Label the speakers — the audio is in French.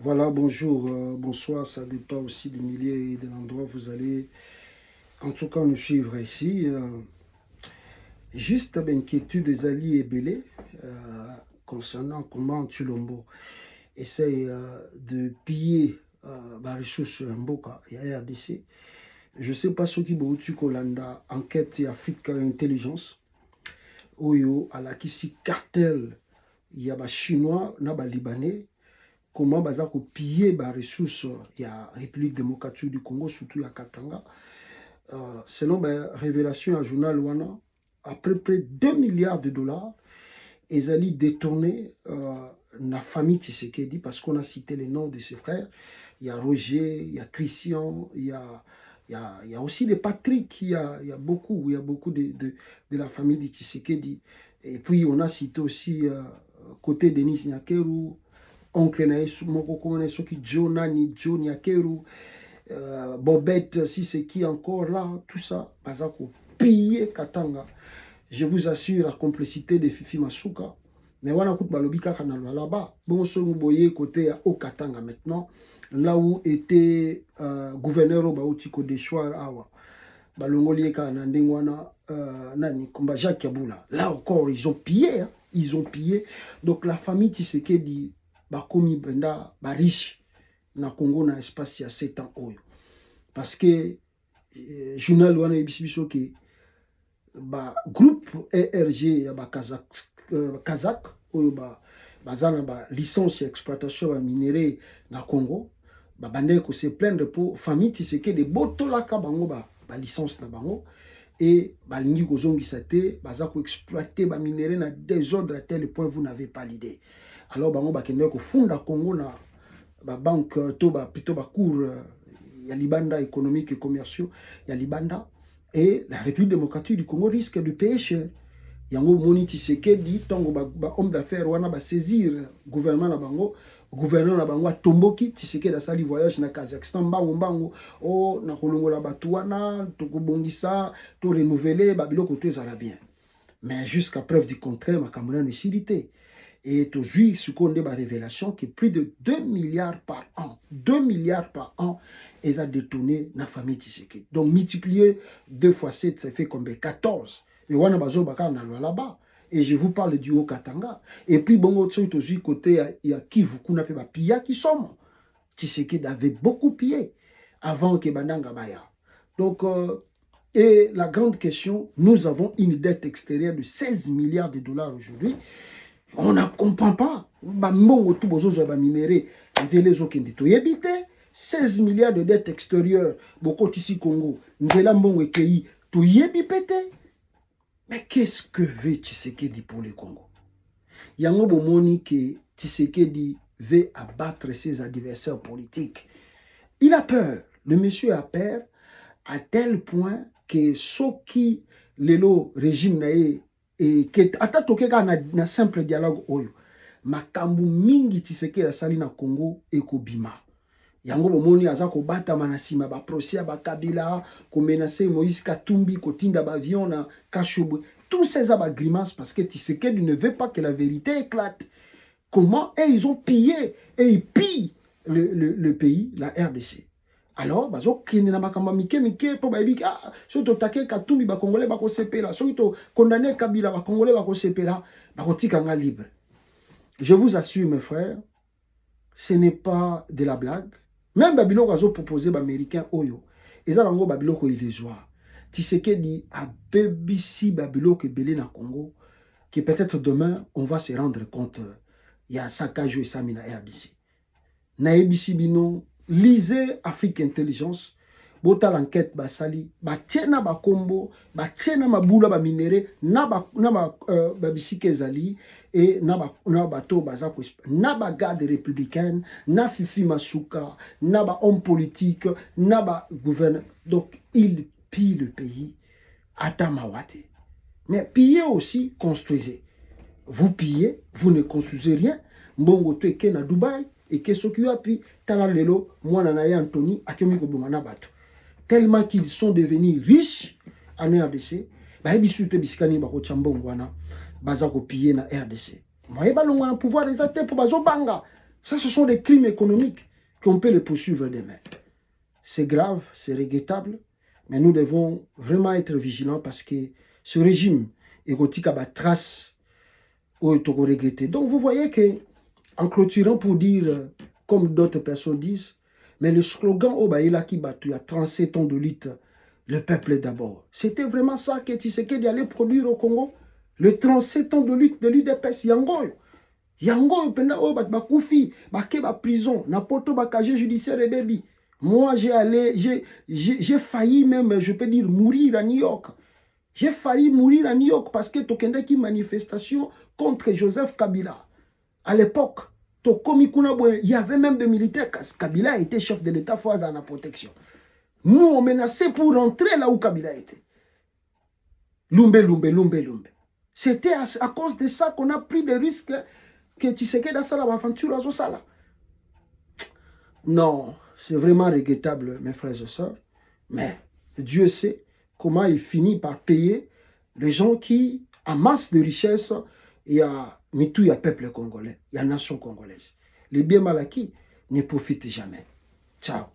Speaker 1: Voilà, bonjour, bonsoir, ça dépend aussi du milieu et de l'endroit où vous allez en tout cas nous suivre ici. Juste l'inquiétude des alliés et Belé concernant comment Chulombo essaye de piller les ressources Mboka et RDC. Je ne sais pas ce qui est Kolanda, enquête et Afrique Intelligence, Oyo, à la Kisi cartel, il y a des Chinois, il y a des Libanais. Comment baza ko piller les ressources ya République démocratique du Congo, surtout ya Katanga. Selon révélation à journal Wana, à peu près 2 milliards de dollars, ils allaient détourner la famille Tshisekedi, parce qu'on a cité les noms de ses frères. Il y a Roger, il y a Christian, il y a aussi des Patrick, il y a beaucoup de la famille de Tshisekedi. Et puis on a cité aussi côté Denis Nyakeru, oncle na yesu moko komona soki Joe Nyakeru, Bobette, si c'est qui encore là, tout ça, bazako piller Katanga. Je vous assure la complicité de Fifi Masuka. Mais wana kout balobi kaka na là-bas. Bon so boye côté à Katanga maintenant, là où était gouverneur Obauti ko de choix awa. Balongoli ka na ndingwana nani Kumba Jacques Yabula. Là encore ils ont pillé, hein? Ils ont pillé. Donc la famille Tshisekedi bakomi benda riche na Congo na espace ya 7 ans oyo, parce que journal wana ebiso ke groupe ERG ya Kazakh oyo bazana licence ya exploitation ya minerai na Congo bande ko se plaindre pour famille Tshisekedi botolaka bango licence na bango et balingi kozongisa te baza ko exploiter minerai na désordre à tel point vous n'avez pas l'idée. Alors bango bakende ko funda Congo na banque to plutôt cours ya libanda économique et commerciaux ya libanda, et la République démocratique du Congo risque de payer cher. Yango moni Tshisekedi tango homme d'affaires wana saisir gouvernement na bango, gouverneur na bango tomboki Tshisekedi asali voyage na Kazakhstan mbango o na kolongola batu wana to kobongisa to renouveler babiloko to ezala bien, mais jusqu'à preuve du contraire makambo na silité. Et aujourd'hui, ce qu'on a des révélations, que plus de 2 milliards par an, 2 milliards par an, ils ont détourné la famille Tshisekedi. Donc, multiplier 2 fois 7, ça fait combien? 14. Mais on a besoin là-bas. Et je vous parle du Haut-Katanga. Et puis, bon, aujourd'hui, côté, il y a Kivu, qu'on appelle Pia qui sont. Tshisekedi avait beaucoup pillé avant que Bananga Baya. Donc, et la grande question, nous avons une dette extérieure de 16 milliards de dollars aujourd'hui. On ne comprend pas. 16 milliards de dettes extérieures. Beaucoup ici Congo. Mais qu'est-ce que veut Tshisekedi pour le Congo? Yango bomoni que Tshisekedi veut abattre ses adversaires politiques. Il a peur. Le monsieur a peur à tel point que ceux qui le régime nae et que atatoke na simple dialogue oyo makambu mingi Tshisekedi asali na Congo ekobima. Yango bomoni aza ko bata manasima ba procès ba Kabila ko menacer Moïse Katumbi ko tinda ba avion na Kashubwe. Tous ces grimaces parce que Tshisekedi ne veut pas que la vérité éclate. Comment ils ont pillé et ils pillent le pays, la RDC. Alors, bazo kini na makamba mike po bayebi so to take Katumbi ba Congolais ba ko sepela, so to condamner Kabila ba Congolais ba ko sepela, ba ko tikanga libre. Je vous assure mes frères, ce n'est pas de la blague. Même Babylone a proposé aux Américains oyo. Ils ont Babylone ko illusoire. Tshisekedi a BBC Babylone ke belé na Congo, que peut-être demain on va se rendre compte il y a saccage et samina RDC. Na ABC bino lisez Afrique Intelligence, bota l'enquête basali, batiena ba kombo, batiena mabula ba minéré, na ba bisike zali et na ba to bazako, na ba garde républicaine, na Fifi Masuka, na ba homme politique, na ba gouverneur. Donc il pille le pays à Tamawate. Mais pillez aussi, construisez. Vous pillez, vous ne construisez rien. Mbongo to eke na Dubaï. Et que ce qui a pu, Talalelo, moi, Nanaye Anthony, Akemiko Boumanabato. Tellement qu'ils sont devenus riches en RDC, Bahebi Sute Biskani Bako Chambon Wana, Bazako pillé na RDC. Moi, balongwana pouvoir des athées pour Bazo Banga. Ça, ce sont des crimes économiques qu'on peut les poursuivre demain. C'est grave, c'est regrettable, mais nous devons vraiment être vigilants parce que ce régime érotique a des traces où il faut regretter. Donc vous voyez que, en clôturant pour dire, comme d'autres personnes disent, mais le slogan « Obaïla qui battu » il y a 37 ans de lutte, le peuple d'abord. C'était vraiment ça que Tshisekedi allait produire au Congo. Le 37 ans de lutte de l'UDPS, Yangoyo. Yangoyo, pendant oh, bakoufi, baké ba prison, n'importe ba casier judiciaire et baby. Moi, j'ai failli même, je peux dire, mourir à New York. J'ai failli mourir à New York parce que Tokende qui manifestation contre Joseph Kabila. À l'époque, il y avait même des militaires. Kabila était chef de l'État, faut avoir la protection. Nous, on menaçait pour rentrer là où Kabila était. Lumbe. C'était à cause de ça qu'on a pris des risques que Tshisekedi a ça l'aventure à Zosala. Non, c'est vraiment regrettable, mes frères et sœurs. Mais Dieu sait comment il finit par payer les gens qui amassent de richesses et à Mitou, il y a peuple congolais, il y a nation congolaise. Les biens mal acquis ne profitent jamais. Ciao.